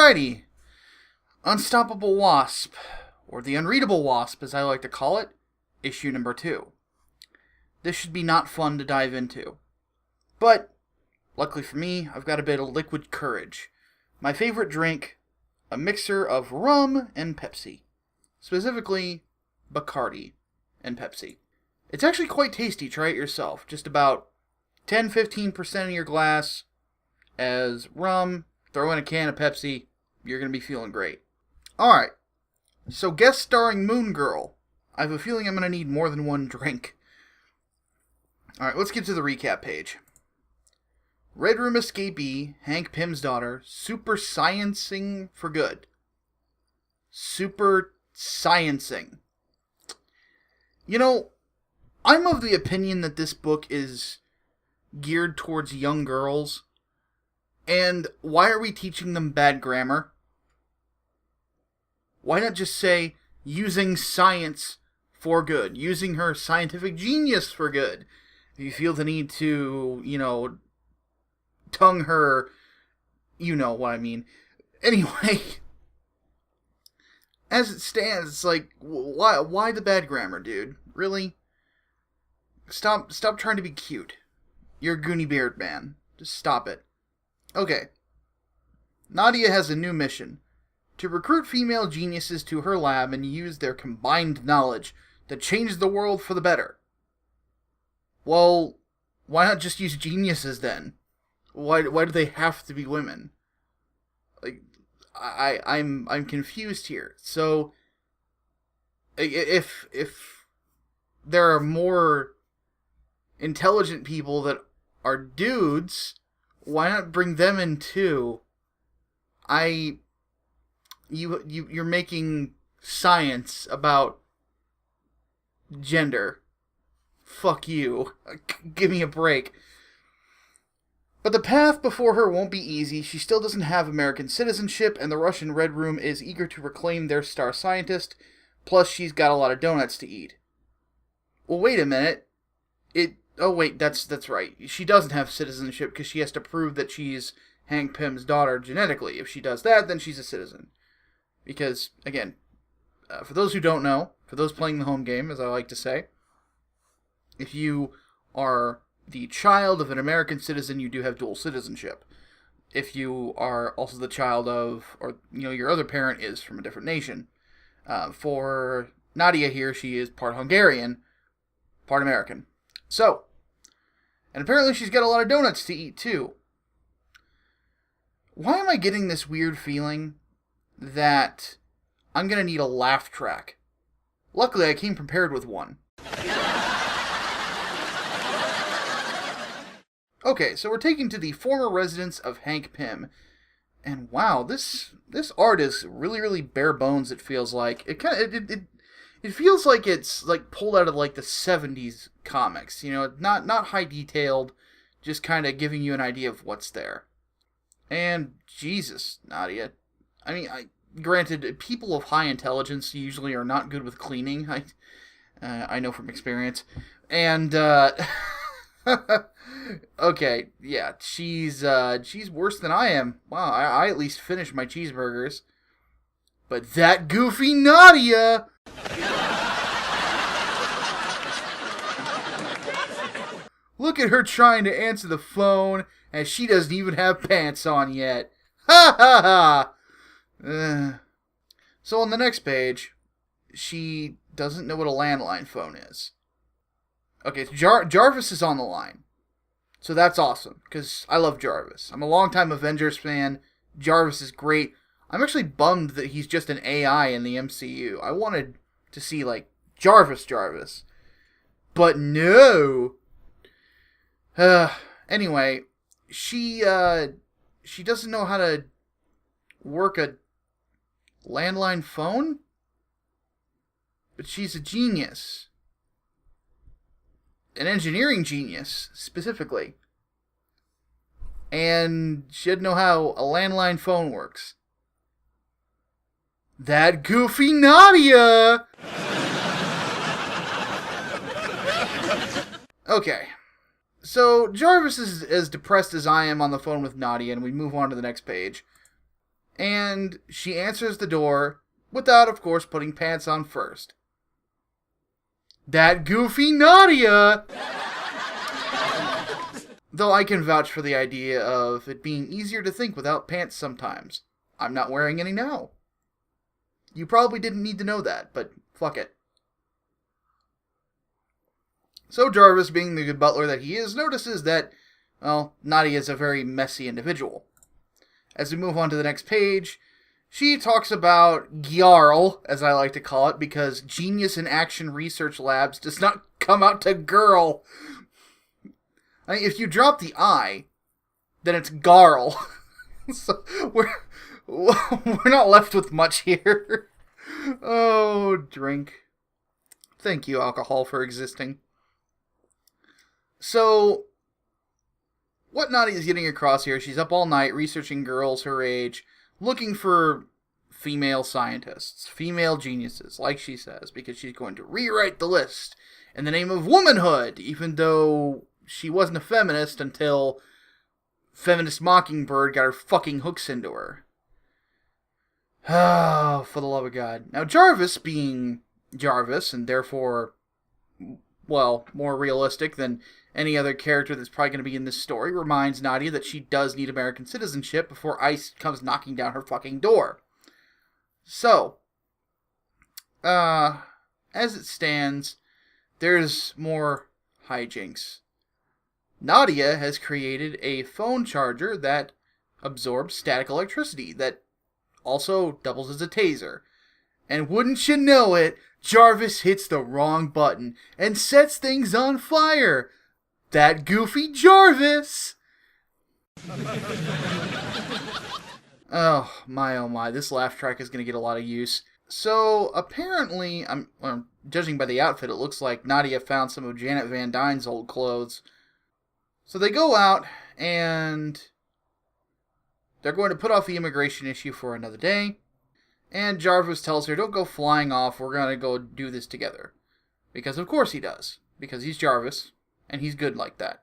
Alrighty. Unstoppable Wasp, or the Unreadable Wasp as I like to call it, issue number 2. This should be not fun to dive into. But, luckily for me, I've got a bit of liquid courage. My favorite drink, a mixer of rum and Pepsi. Specifically, Bacardi and Pepsi. It's actually quite tasty, try it yourself. Just about 10-15% of your glass as rum, throw in a can of Pepsi, you're going to be feeling great. Alright, so guest starring Moon Girl. I have a feeling I'm going to need more than one drink. Alright, let's get to the recap page. Red Room escapee, Hank Pym's daughter, super sciencing for good. Super sciencing. You know, I'm of the opinion that this book is geared towards young girls. And why are we teaching them bad grammar? Why not just say, using science for good? Using her scientific genius for good? If you feel the need to, tongue her, you know what I mean. Anyway, as it stands, it's like, why the bad grammar, dude? Really? Stop trying to be cute. You're a goony beard man. Just stop it. Okay. Nadia has a new mission. To recruit female geniuses to her lab and use their combined knowledge to change the world for the better. Well, why not just use geniuses then? Why do they have to be women? Like, I'm confused here. So, if there are more intelligent people that are dudes, why not bring them in too? You're making science about gender. Fuck you. Give me a break. But the path before her won't be easy. She still doesn't have American citizenship, and the Russian Red Room is eager to reclaim their star scientist, plus she's got a lot of donuts to eat. Well, wait a minute. Oh, wait, that's right. She doesn't have citizenship because she has to prove that she's Hank Pym's daughter genetically. If she does that, then she's a citizen. Because, again, for those who don't know, for those playing the home game, as I like to say, if you are the child of an American citizen, you do have dual citizenship. If you are also the child of, or, your other parent is from a different nation. For Nadia here, she is part Hungarian, part American. So, and apparently she's got a lot of donuts to eat, too. Why am I getting this weird feeling that I'm going to need a laugh track? Luckily, I came prepared with one. Okay, so we're taken to the former residence of Hank Pym. And wow, this art is really, really bare bones, it feels like. It feels like it's like pulled out of like the 70s comics, not high detailed, just kind of giving you an idea of what's there. And Jesus, Nadia. I mean, granted, people of high intelligence usually are not good with cleaning. I know from experience. And okay, yeah, she's worse than I am. Wow, I at least finished my cheeseburgers. But that goofy Nadia! Look at her trying to answer the phone, and she doesn't even have pants on yet. Ha ha ha! So on the next page, she doesn't know what a landline phone is. Okay, so Jarvis is on the line. So that's awesome, because I love Jarvis. I'm a longtime Avengers fan. Jarvis is great. I'm actually bummed that he's just an AI in the MCU. I wanted to see, Jarvis. But no! Anyway, she doesn't know how to work a landline phone? But she's a genius. An engineering genius, specifically. And she doesn't know how a landline phone works. That goofy Nadia! Okay. So, Jarvis is as depressed as I am on the phone with Nadia, and we move on to the next page. And she answers the door without, of course, putting pants on first. That goofy Nadia! Though I can vouch for the idea of it being easier to think without pants sometimes. I'm not wearing any now. You probably didn't need to know that, but fuck it. So Jarvis, being the good butler that he is, notices that, well, Nadia is a very messy individual. As we move on to the next page, she talks about G.I.A.R.L, as I like to call it, because Genius in Action Research Labs does not come out to girl. I mean, if you drop the I, then it's G.I.R.L. So we're not left with much here. Oh, drink. Thank you, alcohol, for existing. So, what Nadia's getting across here, she's up all night researching girls her age, looking for female scientists, female geniuses, like she says, because she's going to rewrite the list in the name of womanhood, even though she wasn't a feminist until Feminist Mockingbird got her fucking hooks into her. Oh, for the love of God. Now, Jarvis, being Jarvis, and therefore, well, more realistic than any other character that's probably going to be in this story, reminds Nadia that she does need American citizenship before ICE comes knocking down her fucking door. So, as it stands, there's more hijinks. Nadia has created a phone charger that absorbs static electricity, that also doubles as a taser. And wouldn't you know it, Jarvis hits the wrong button and sets things on fire. That goofy Jarvis! Oh my, this laugh track is going to get a lot of use. So, apparently, judging by the outfit, it looks like Nadia found some of Janet Van Dyne's old clothes. So they go out, and they're going to put off the immigration issue for another day. And Jarvis tells her, don't go flying off, we're going to go do this together. Because of course he does. Because he's Jarvis, and he's good like that.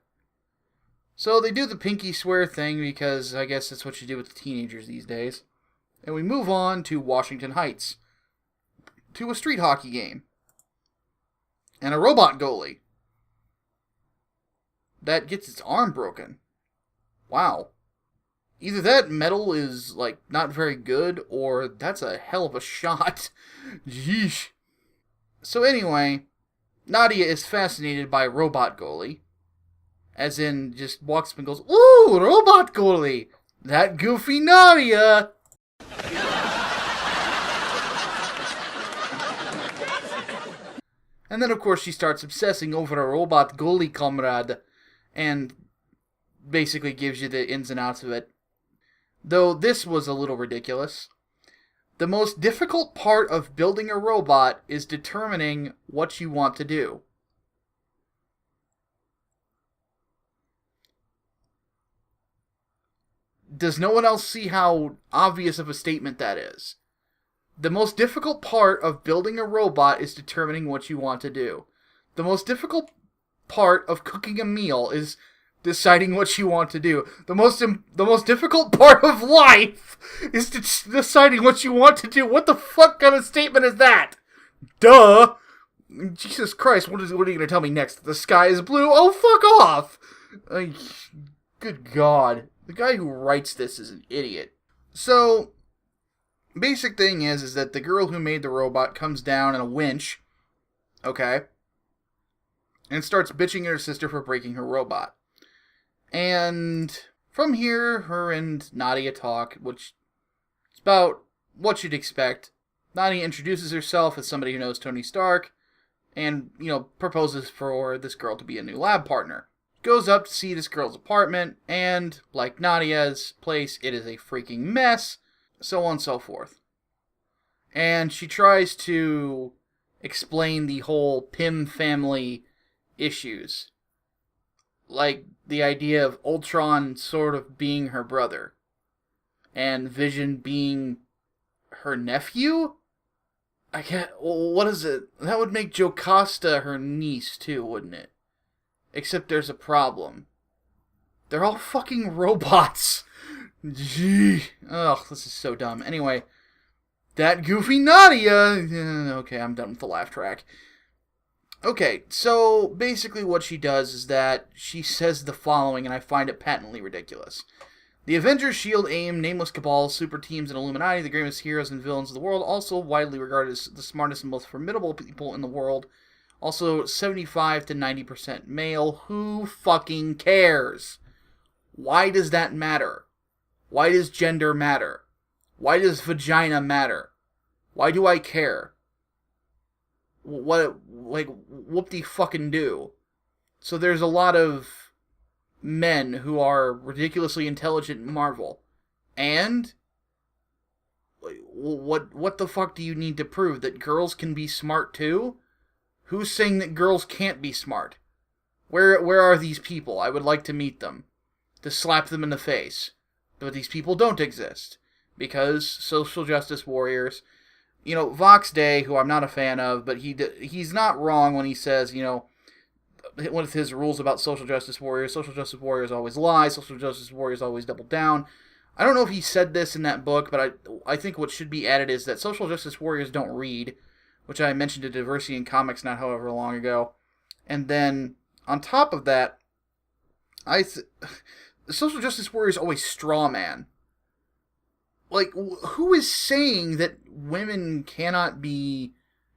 So they do the pinky swear thing, because I guess that's what you do with the teenagers these days. And we move on to Washington Heights. To a street hockey game. And a robot goalie that gets its arm broken. Wow. Either that metal is, like, not very good, or that's a hell of a shot. Yeesh. So anyway, Nadia is fascinated by robot goalie. As in, just walks up and goes, ooh, robot goalie! That goofy Nadia! And then, of course, she starts obsessing over a robot goalie comrade, and basically gives you the ins and outs of it. Though this was a little ridiculous. The most difficult part of building a robot is determining what you want to do. Does no one else see how obvious of a statement that is? The most difficult part of building a robot is determining what you want to do. The most difficult part of cooking a meal is deciding what you want to do. The most difficult part of life is deciding what you want to do. What the fuck kind of statement is that? Duh! Jesus Christ, what are you going to tell me next? The sky is blue? Oh, fuck off! Good God. The guy who writes this is an idiot. So, basic thing is that the girl who made the robot comes down in a winch, okay, and starts bitching at her sister for breaking her robot. And from here, her and Nadia talk, which is about what you'd expect. Nadia introduces herself as somebody who knows Tony Stark, and, proposes for this girl to be a new lab partner. Goes up to see this girl's apartment, and, like Nadia's place, it is a freaking mess, so on and so forth. And she tries to explain the whole Pym family issues. Like, the idea of Ultron sort of being her brother, and Vision being her nephew? What is it? That would make Jocasta her niece, too, wouldn't it? Except there's a problem. They're all fucking robots. Gee. Ugh, this is so dumb. Anyway, that goofy Nadia. Okay, I'm done with the laugh track. Okay, so basically what she does is that she says the following, and I find it patently ridiculous. The Avengers, S.H.I.E.L.D., AIM, Nameless Cabal, Super Teams, and Illuminati, the greatest heroes and villains of the world, also widely regarded as the smartest and most formidable people in the world, also 75 to 90% male. Who fucking cares? Why does that matter? Why does gender matter? Why does vagina matter? Why do I care? What, like, whoop-de-fucking-do? So there's a lot of men who are ridiculously intelligent in Marvel. And? What the fuck do you need to prove? That girls can be smart too? Who's saying that girls can't be smart? Where are these people? I would like to meet them. To slap them in the face. But these people don't exist. Because social justice warriors... You know, Vox Day, who I'm not a fan of, but he's not wrong when he says, you know, one of his rules about social justice warriors always lie, social justice warriors always double down. I don't know if he said this in that book, but I think what should be added is that social justice warriors don't read, which I mentioned to Diversity in Comics not however long ago. And then, on top of that, social justice warriors always straw man. Like, who is saying that women cannot be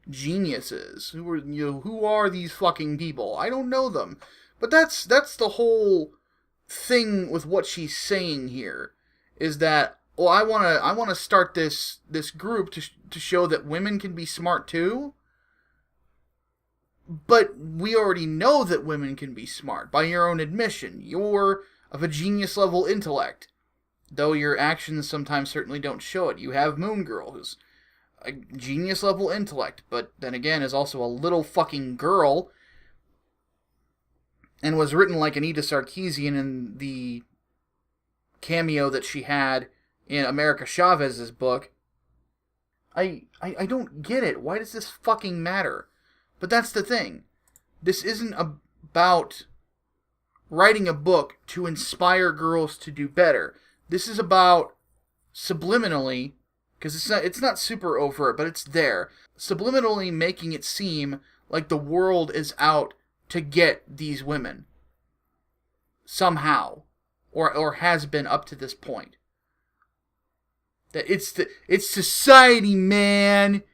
geniuses? Who are these fucking people? I don't know them. But that's the whole thing with what she's saying here. Is that, well, I wanna start this group to show that women can be smart too. But we already know that women can be smart, by your own admission. You're of a genius level intellect. Though your actions sometimes certainly don't show it. You have Moon Girl, who's a genius-level intellect, but then again is also a little fucking girl, and was written like Anita Sarkeesian in the cameo that she had in America Chavez's book. I don't get it. Why does this fucking matter? But that's the thing. This isn't about writing a book to inspire girls to do better. This is about subliminally, because it's not super overt, but it's there, subliminally making it seem like the world is out to get these women. Somehow. Or has been up to this point. That it's society, man.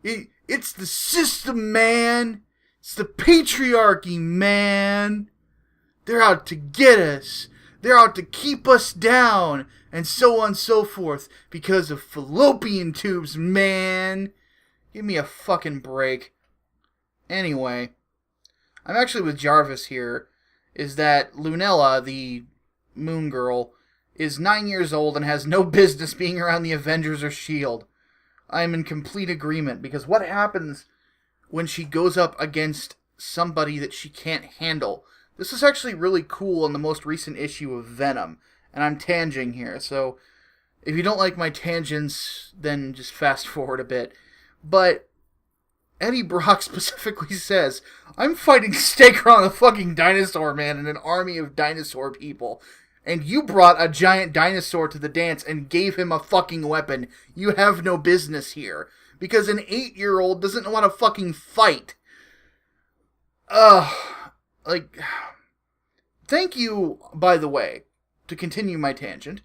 It's the system, man. It's the patriarchy, man. They're out to get us. They're out to keep us down, and so on and so forth, because of fallopian tubes, man. Give me a fucking break. Anyway, I'm actually with Jarvis here, is that Lunella, the Moon Girl, is 9 years old and has no business being around the Avengers or S.H.I.E.L.D. I am in complete agreement, because what happens when she goes up against somebody that she can't handle? This is actually really cool in the most recent issue of Venom, and I'm tanging here, so if you don't like my tangents, then just fast forward a bit. But Eddie Brock specifically says, I'm fighting Stakron the fucking dinosaur man and an army of dinosaur people, and you brought a giant dinosaur to the dance and gave him a fucking weapon. You have no business here, because an 8-year-old doesn't want to fucking fight. Like, thank you, by the way, to continue my tangent,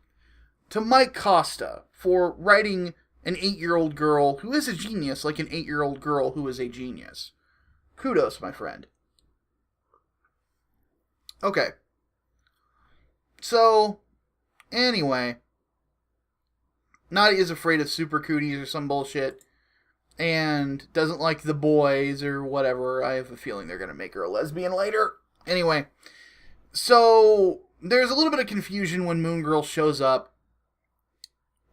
to Mike Costa for writing an 8-year-old girl who is a genius like an 8-year-old girl who is a genius. Kudos, my friend. Okay. So, anyway, Nadia is afraid of super cooties or some bullshit, and doesn't like the boys or whatever. I have a feeling they're going to make her a lesbian later. Anyway, so there's a little bit of confusion when Moon Girl shows up,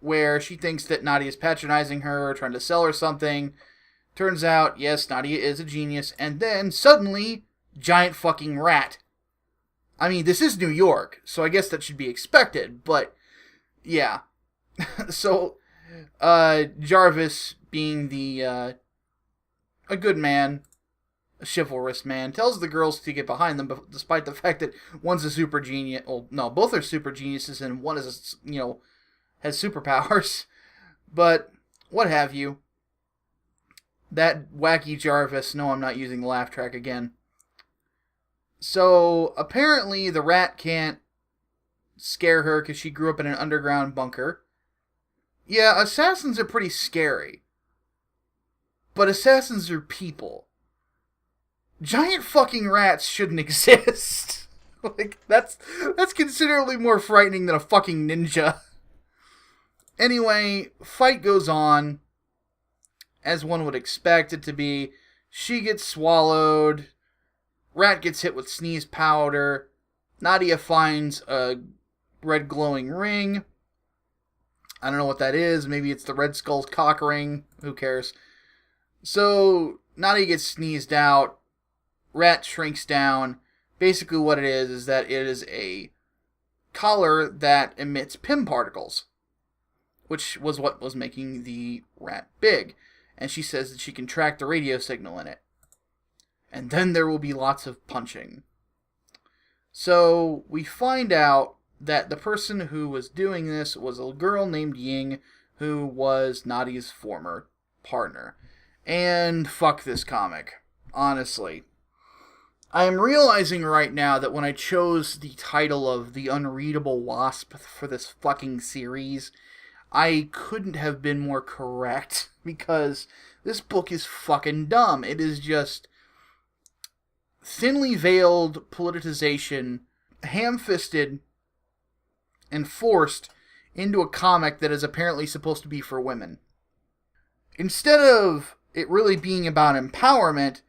where she thinks that Nadia is patronizing her, trying to sell her something. Turns out, yes, Nadia is a genius, and then, suddenly, giant fucking rat. I mean, this is New York, so I guess that should be expected, but, yeah. So, Jarvis, being a good man, a chivalrous man, tells the girls to get behind them, despite the fact that one's a super genius. Well, no, both are super geniuses, and one is, has superpowers. But, what have you. That wacky Jarvis, no, I'm not using the laugh track again. So, apparently the rat can't scare her because she grew up in an underground bunker. Yeah, assassins are pretty scary. But assassins are people. Giant fucking rats shouldn't exist. That's considerably more frightening than a fucking ninja. Anyway, fight goes on, as one would expect it to be. She gets swallowed. Rat gets hit with sneeze powder. Nadia finds a red glowing ring. I don't know what that is. Maybe it's the Red Skull's cock ring. Who cares? So, Nadia gets sneezed out. Rat shrinks down. Basically what it is that it is a collar that emits Pym particles, which was what was making the rat big. And she says that she can track the radio signal in it. And then there will be lots of punching. So, we find out that the person who was doing this was a girl named Ying, who was Nadia's former partner. And fuck this comic. Honestly. I am realizing right now that when I chose the title of The Unreadable Wasp for this fucking series, I couldn't have been more correct, because this book is fucking dumb. It is just thinly veiled politicization, ham-fisted, and forced into a comic that is apparently supposed to be for women. Instead of it really being about empowerment,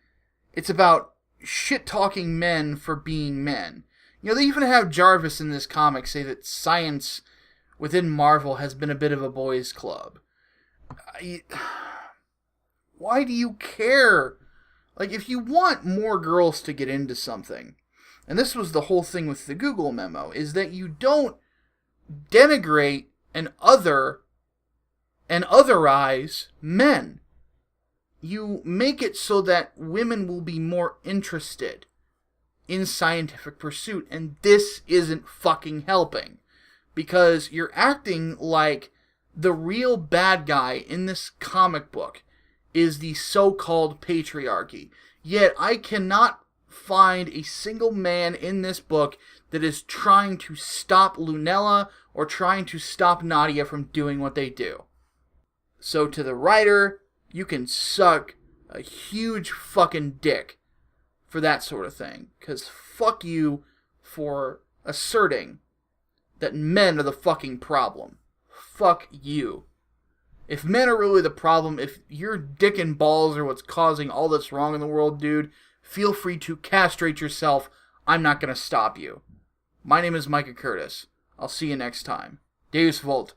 it's about shit-talking men for being men. They even have Jarvis in this comic say that science within Marvel has been a bit of a boys' club. Why do you care? If you want more girls to get into something, and this was the whole thing with the Google memo, is that you don't denigrate and otherize men. You make it so that women will be more interested in scientific pursuit, and this isn't fucking helping. Because you're acting like the real bad guy in this comic book is the so-called patriarchy. Yet I cannot find a single man in this book that is trying to stop Lunella or trying to stop Nadia from doing what they do. So to the writer, you can suck a huge fucking dick for that sort of thing. Because fuck you for asserting that men are the fucking problem. Fuck you. If men are really the problem, if your dick and balls are what's causing all that's wrong in the world, dude, feel free to castrate yourself. I'm not going to stop you. My name is Micah Curtis. I'll see you next time. Deus Volt.